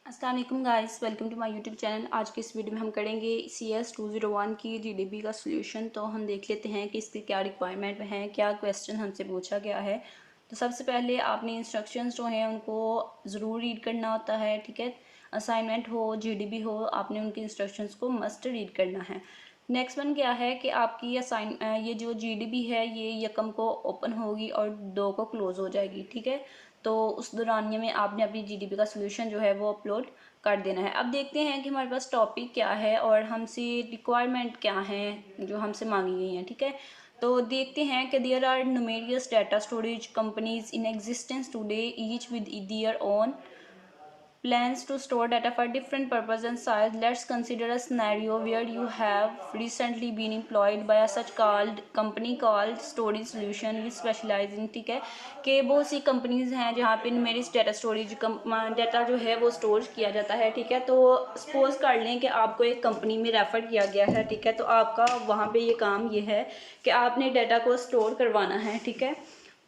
अस्सलाम वालेकुम guys, welcome to my YouTube channel. आज के इस वीडियो में हम करेंगे CS 201 की जीडीपी का सोल्यूशन। तो हम देख लेते हैं कि इसकी क्या रिक्वायरमेंट है, क्या क्वेश्चन हमसे पूछा गया है। तो सबसे पहले आपने इंस्ट्रक्शंस जो हैं उनको ज़रूर रीड करना होता है, ठीक है। असाइनमेंट हो, जीडीपी हो, आपने उनकी इंस्ट्रक्शंस को मस्ट रीड करना है। नेक्स्ट वन क्या है कि आपकी ये जो जीडीपी है ये यकम को ओपन होगी और 2 को क्लोज हो जाएगी, ठीक है। तो उस दौरानिए में आपने अपनी जीडीपी का सोल्यूशन जो है वो अपलोड कर देना है। अब देखते हैं कि हमारे पास टॉपिक क्या है और हमसे रिक्वायरमेंट क्या है जो हमसे मांगी गई हैं, ठीक है। तो देखते हैं कि there are numerous data storage companies in existence today, each with their own plans to store data for different purpose and size. Let's consider a scenario where you have recently been employed by a such called company called storage solution which specialize in, ठीक है, कि बहुत सी companies हैं जहाँ पे मेरी data storage data जो है वो स्टोर किया जाता है, ठीक है। तो सपोज कर लें कि आपको एक कंपनी में रेफर किया गया है, ठीक है। तो आपका वहाँ पे ये काम ये है कि आपने डाटा को स्टोर करवाना है, ठीक है।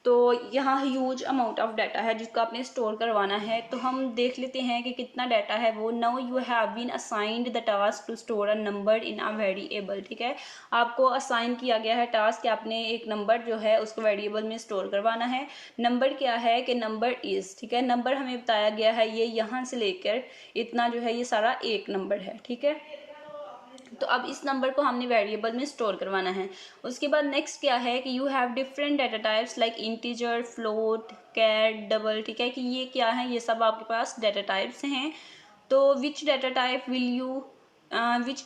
तो यहाँ ह्यूज अमाउंट ऑफ डाटा है जिसको आपने स्टोर करवाना है। तो हम देख लेते हैं कि कितना डाटा है वो। Now you have been assigned the task to store a number in a variable, ठीक है। आपको असाइन किया गया है टास्क कि आपने एक नंबर जो है उसको वेरिएबल में स्टोर करवाना है। नंबर क्या है कि नंबर इज़, ठीक है। नंबर हमें बताया गया है ये यहाँ से लेकर इतना जो है ये सारा एक नंबर है, ठीक है। तो अब इस नंबर को हमने वेरिएबल में स्टोर करवाना है। उसके बाद नेक्स्ट क्या है कि you have different data types like integer, float, char, double, ठीक है। कि ये क्या है, ये सब आपके पास डाटा टाइप्स हैं। तो which data type will you which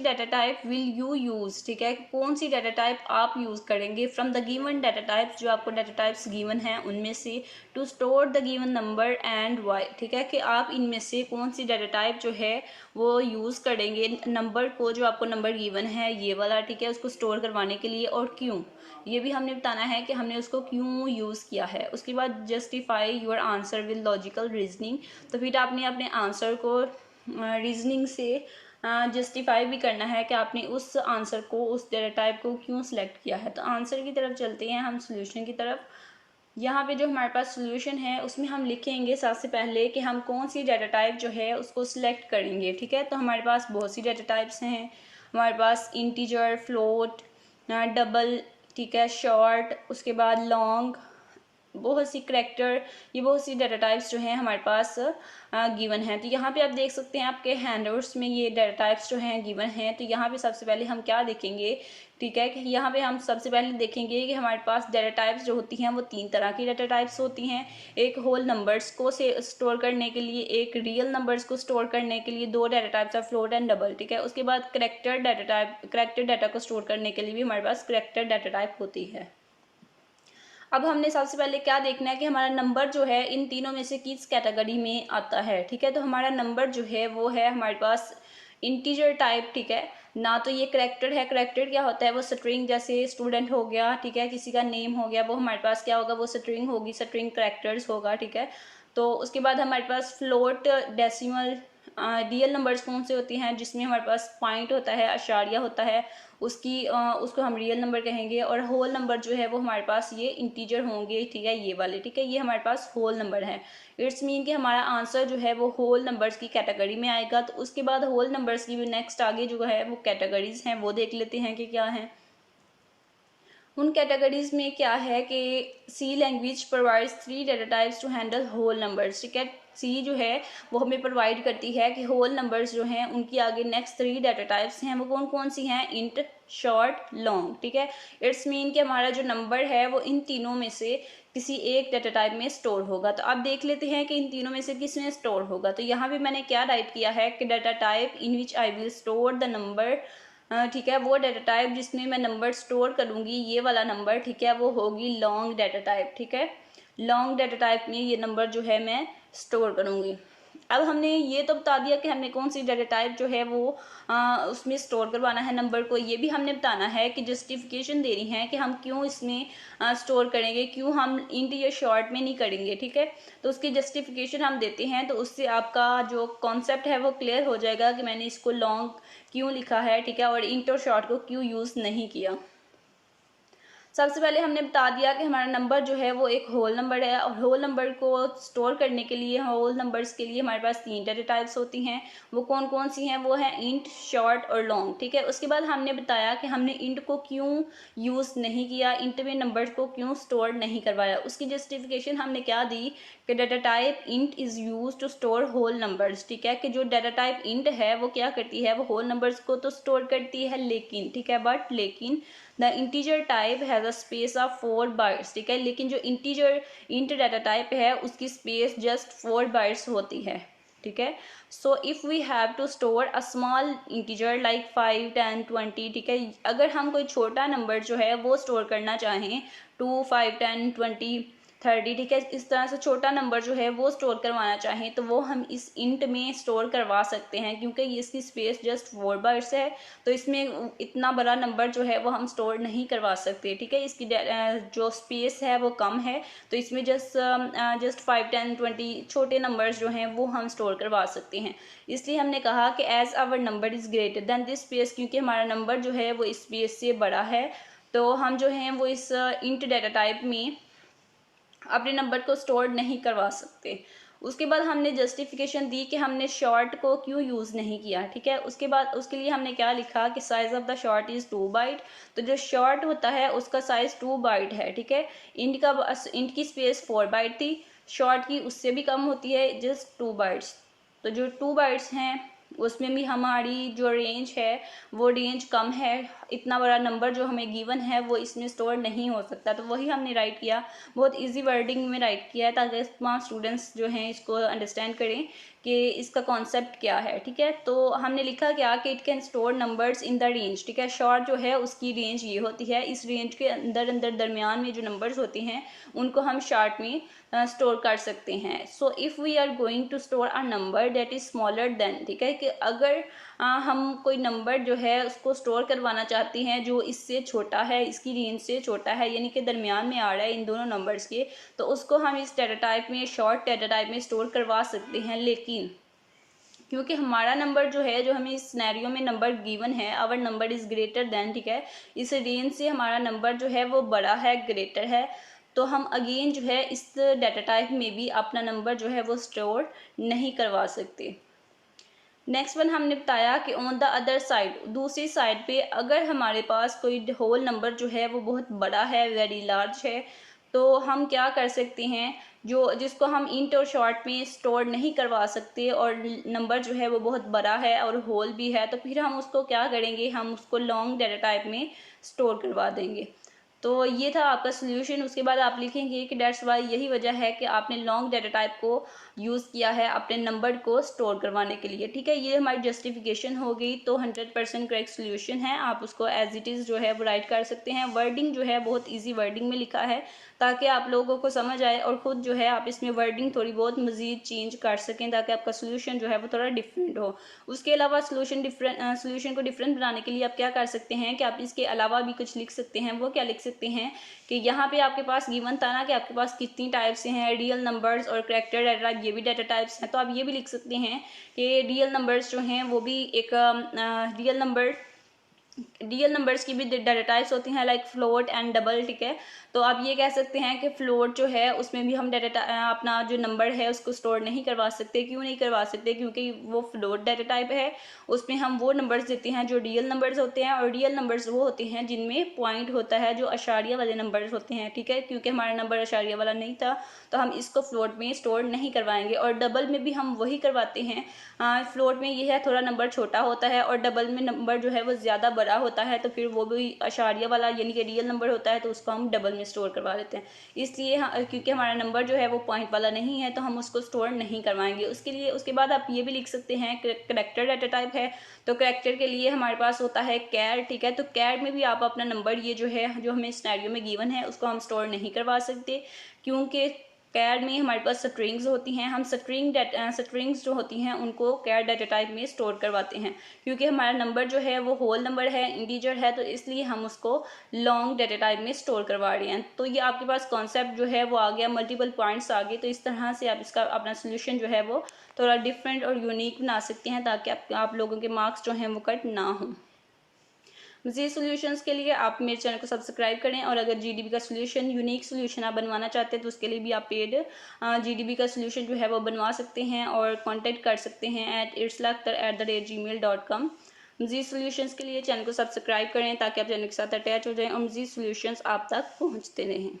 data type will you use, ठीक है। कौन सी डाटा टाइप आप यूज़ करेंगे from the given data types, जो आपको डाटा टाइप्स गिवन हैं उनमें से, to store the given number and why, ठीक है। कि आप इनमें से कौन सी डाटा टाइप जो है वो यूज़ करेंगे नंबर को, जो आपको नंबर गिवन है ये वाला, ठीक है, उसको स्टोर करवाने के लिए, और क्यों, ये भी हमने बताना है कि हमने उसको क्यों यूज़ किया है। उसके बाद justify your answer with logical reasoning. तो फिर आपने अपने आंसर को रीजनिंग से जस्टिफाई भी करना है कि आपने उस आंसर को, उस डाटा टाइप को क्यों सिलेक्ट किया है। तो आंसर की तरफ चलते हैं हम, सोल्यूशन की तरफ। यहाँ पे जो हमारे पास सोल्यूशन है उसमें हम लिखेंगे सबसे पहले कि हम कौन सी डाटा टाइप जो है उसको सिलेक्ट करेंगे, ठीक है। तो हमारे पास बहुत सी डाटा टाइप्स हैं। हमारे पास इंटीजर, फ्लोट, डबल, ठीक है, शॉर्ट, उसके बाद लॉन्ग, बहुत सी करैक्टर, ये बहुत सी डाटा टाइप्स जो हैं हमारे पास गिवन है। तो यहाँ पे आप देख सकते हैं आपके हैंडआउट्स में ये डाटा टाइप्स जो हैं गिवन हैं। तो यहाँ पे सबसे पहले हम क्या देखेंगे, ठीक है, कि यहाँ पे हम सबसे पहले देखेंगे कि हमारे पास डाटा टाइप्स जो होती हैं वो 3 तरह की डाटा टाइप्स होती हैं। एक होल नंबर्स को से स्टोर करने के लिए, एक रियल नंबर्स को स्टोर करने के लिए, 2 data types of float and double, ठीक है। उसके बाद character data type, character data को स्टोर करने के लिए भी हमारे पास करैक्टर डाटा टाइप होती है। अब हमने सबसे पहले क्या देखना है कि हमारा नंबर जो है इन तीनों में से किस कैटेगरी में आता है, ठीक है। तो हमारा नंबर जो है वो है हमारे पास इंटीजर टाइप, ठीक है ना। तो ये करैक्टर है। करैक्टर क्या होता है, वो स्ट्रिंग, जैसे स्टूडेंट हो गया, ठीक है, किसी का नेम हो गया, वो हमारे पास क्या होगा, वो स्ट्रिंग होगी, स्ट्रिंग करैक्टर्स होगा, ठीक है। तो उसके बाद हमारे पास फ्लोट, डेसिमल, रियल नंबर्स कौन से होती हैं जिसमें हमारे पास पॉइंट होता है, अशारिया होता है, उसको हम रियल नंबर कहेंगे। और होल नंबर जो है वो हमारे पास ये इंटीजर होंगे, ठीक है, ये वाले, ठीक है, ये हमारे पास होल नंबर है। इट्स मीन कि हमारा आंसर जो है वो होल नंबर्स की कैटेगरी में आएगा। तो उसके बाद होल नंबर्स की भी नेक्स्ट आगे जो है वो कैटेगरीज हैं, वो देख लेते हैं कि क्या है। उन कैटेगरीज में क्या है कि C language provides 3 data types to handle whole numbers, ठीक है। सी जो है वो हमें प्रोवाइड करती है कि होल नंबर्स जो हैं उनकी आगे नेक्स्ट 3 डाटा टाइप्स हैं, वो कौन कौन सी हैं, इंट, शॉर्ट, लॉन्ग, ठीक है। इट्स मीन कि हमारा जो नंबर है वो इन तीनों में से किसी एक डाटा टाइप में स्टोर होगा। तो अब देख लेते हैं कि इन तीनों में से किस में स्टोर होगा। तो यहाँ पे मैंने क्या राइट किया है कि data type in which I will store the number, ठीक है, वो डाटा टाइप जिसमें मैं नंबर स्टोर करूँगी, ये वाला नंबर, ठीक है, वो होगी लॉन्ग डाटा टाइप, ठीक है। लॉन्ग डाटा टाइप में ये नंबर जो है मैं स्टोर करूँगी। अब हमने ये तो बता दिया कि हमने कौन सी डाटा टाइप जो है वो उसमें स्टोर करवाना है नंबर को। ये भी हमने बताना है कि जस्टिफिकेशन देनी है कि हम क्यों इसमें स्टोर करेंगे, क्यों हम इंट या शॉर्ट में नहीं करेंगे, ठीक है। तो उसकी जस्टिफिकेशन हम देते हैं, तो उससे आपका जो कॉन्सेप्ट है वो क्लियर हो जाएगा कि मैंने इसको लॉन्ग क्यों लिखा है, ठीक है, और इंट और शॉर्ट को क्यों यूज़ नहीं किया। सबसे पहले हमने बता दिया कि हमारा नंबर जो है वो एक होल नंबर है, और होल नंबर को स्टोर करने के लिए, होल नंबर्स के लिए हमारे पास 3 डाटा टाइप्स होती हैं। वो कौन कौन सी हैं? वो हैं इंट, शॉर्ट और लॉन्ग। ठीक है, उसके बाद हमने बताया कि हमने इंट को क्यों यूज़ नहीं किया, इंट में नंबर्स को क्यों स्टोर नहीं करवाया। उसकी जस्टिफिकेशन हमने क्या दी कि data type int is use to store whole numbers. ठीक है, कि जो डाटा टाइप इंट है वो क्या करती है, वो होल नंबर्स को तो स्टोर करती है, लेकिन ठीक है, बट लेकिन the integer type has a space of 4 bytes. ठीक है, लेकिन जो इंटीजर इंट डाटा टाइप है उसकी स्पेस जस्ट 4 बाइट्स होती है। ठीक है, so if we have to store a small integer like 5, 10, 20। ठीक है, अगर हम कोई छोटा नंबर जो है वो स्टोर करना चाहें, 2, 5, 10, 20, 30, ठीक है, इस तरह से छोटा नंबर जो है वो स्टोर करवाना चाहें तो वो हम इस इंट में स्टोर करवा सकते हैं, क्योंकि ये इसकी स्पेस जस्ट 4 बाइट्स है, तो इसमें इतना बड़ा नंबर जो है वो हम स्टोर नहीं करवा सकते। ठीक है, इसकी जो स्पेस है वो कम है, तो इसमें जस्ट 5, 10, 20 छोटे नंबर्स जो हैं वो हम स्टोर करवा सकते हैं। इसलिए हमने कहा कि as our number is greater than this space, क्योंकि हमारा नंबर जो है वो इस स्पेस से बड़ा है, तो हम जो हैं वो इस इंट डाटा टाइप में अपने नंबर को स्टोर नहीं करवा सकते। उसके बाद हमने जस्टिफिकेशन दी कि हमने शॉर्ट को क्यों यूज़ नहीं किया। ठीक है, उसके बाद उसके लिए हमने क्या लिखा कि size of the short is 2 byte. तो जो शॉर्ट होता है उसका साइज़ 2 बाइट है। ठीक है, इंट की स्पेस 4 बाइट थी, शॉर्ट की उससे भी कम होती है, जस्ट 2 बाइट्स। तो जो 2 बाइट्स हैं उसमें भी हमारी जो रेंज है वो रेंज कम है, इतना बड़ा नंबर जो हमें गिवन है वो इसमें स्टोर नहीं हो सकता। तो वही हमने राइट किया, बहुत इजी वर्डिंग में राइट किया है, ताकि तमाम स्टूडेंट्स जो हैं इसको अंडरस्टैंड करें कि इसका कॉन्सेप्ट क्या है। ठीक है, तो हमने लिखा क्या कि it can store numbers in the range. ठीक है, शॉर्ट जो है उसकी रेंज ये होती है, इस रेंज के अंदर अंदर दरमियान में जो नंबर्स होते हैं उनको हम शॉर्ट में स्टोर कर सकते हैं। So if we are going to store a number that is smaller than, ठीक है, कि अगर हम कोई नंबर जो है उसको स्टोर करवाना चाहते हैं जो इससे छोटा है, इसकी रेंज से छोटा है, यानी कि दरमियान में आ रहा है इन दोनों नंबर्स के, तो उसको हम इस डाटा टाइप में, शॉर्ट डाटा टाइप में स्टोर करवा सकते हैं। लेकिन क्योंकि हमारा नंबर जो है, जो हमें इस सिनेरियो में नंबर गिवन है, our number is greater than, ठीक है, इस रेंज से हमारा नंबर जो है वो बड़ा है, ग्रेटर है, तो हम अगेन जो है इस डाटा टाइप में भी अपना नंबर जो है वो स्टोर नहीं करवा सकते। नेक्स्ट वन हमने बताया कि ऑन द अदर साइड, दूसरी साइड पे अगर हमारे पास कोई होल नंबर जो है वो बहुत बड़ा है, वेरी लार्ज है, तो हम क्या कर सकते हैं, जो जिसको हम इंट और शॉर्ट में स्टोर नहीं करवा सकते और नंबर जो है वो बहुत बड़ा है और होल भी है, तो फिर हम उसको क्या करेंगे, हम उसको लॉन्ग डाटा टाइप में स्टोर करवा देंगे। तो ये था आपका सोल्यूशन। उसके बाद आप लिखेंगे कि डेट्स वाई, यही वजह है कि आपने लॉन्ग डाटा टाइप को यूज़ किया है अपने नंबर को स्टोर करवाने के लिए। ठीक है, ये हमारी जस्टिफिकेशन हो गई। तो 100% करेक्ट सोल्यूशन है, आप उसको एज इट इज़ जो है वो राइट कर सकते हैं। वर्डिंग जो है बहुत ईजी वर्डिंग में लिखा है, ताकि आप लोगों को समझ आए और ख़ुद जो है आप इसमें वर्डिंग थोड़ी बहुत मज़ीद चेंज कर सकें, ताकि आपका सोल्यूशन जो है वो थोड़ा डिफरेंट हो। उसके अलावा सोल्यूशन को डिफरेंट बनाने के लिए आप क्या कर सकते हैं कि आप इसके अलावा भी कुछ लिख सकते हैं। वो क्या लिख सकते हैं कि यहाँ पे आपके पास गिवन था ना कि आपके पास कितनी टाइप्स हैं, रियल नंबर्स और करैक्टर डाटा टाइप, ये भी डाटा टाइप्स हैं। तो आप ये भी लिख सकते हैं कि रियल नंबर्स जो हैं वो भी एक रियल नंबर्स की भी डाटा टाइप्स होती हैं, लाइक फ्लोट एंड डबल। ठीक है, तो आप ये कह सकते हैं कि फ्लोट जो है उसमें भी हम डाटा अपना जो नंबर है उसको स्टोर नहीं करवा सकते। क्यों नहीं करवा सकते? क्योंकि वो फ्लोट डाटा टाइप है, उसमें हम वो नंबर्स देते हैं जो रियल नंबर्स होते हैं, और रियल नंबर्स वो होते हैं जिनमें पॉइंट होता है, जो अशारिया वाले नंबर्स होते हैं। ठीक है, क्योंकि हमारा नंबर अशारिया वाला नहीं था, तो हम इसको फ्लोट में स्टोर नहीं करवाएंगे। और डबल में भी हम वही करवाते हैं। फ्लोट में ये है थोड़ा नंबर छोटा होता है, और डबल में नंबर जो है वो ज़्यादा बड़ा होता है, तो फिर वो भी अशारिया वाला यानी कि रियल नंबर होता है, तो उसको हम डबल में स्टोर करवा देते हैं। इसलिए क्योंकि हमारा नंबर जो है वो पॉइंट वाला नहीं है, तो हम उसको स्टोर नहीं करवाएंगे। उसके बाद आप ये भी लिख सकते हैं करैक्टर डाटा टाइप है, तो करैक्टर के लिए हमारे पास होता है कैर। ठीक है, तो कैर में भी आप अपना नंबर, ये जो है जो हमें सिनेरियो में गिवन है, उसको हम स्टोर नहीं करवा सकते, क्योंकि कैर में हमारे पास स्ट्रिंग्स होती हैं। हम स्ट्रिंग्स जो होती हैं उनको कैर डाटा टाइप में स्टोर करवाते हैं, क्योंकि हमारा नंबर जो है वो होल नंबर है, इंटीजर है, तो इसलिए हम उसको लॉन्ग डाटा टाइप में स्टोर करवा रहे हैं। तो ये आपके पास कॉन्सेप्ट जो है वो आ गया, मल्टीपल पॉइंट्स आ गए। तो इस तरह से आप इसका अपना सोल्यूशन जो है वो थोड़ा डिफरेंट और यूनिक बना सकते हैं, ताकि आप लोगों के मार्क्स जो हैं वो कट ना हों। मज़ीद सॉल्यूशंस के लिए आप मेरे चैनल को सब्सक्राइब करें, और अगर जीडीबी का सॉल्यूशन यूनिक सॉल्यूशन आप बनवाना चाहते हैं तो उसके लिए भी आप पेड जीडीबी का सॉल्यूशन जो है वो बनवा सकते हैं और कांटेक्ट कर सकते हैं @irslakhtar@gmail.com। मज़ीद सॉल्यूशंस के लिए चैनल को सब्सक्राइब करें ताकि आप चैनल के साथ अटैच हो जाएं और मज़ीद सॉल्यूशंस आप तक पहुँचते रहें।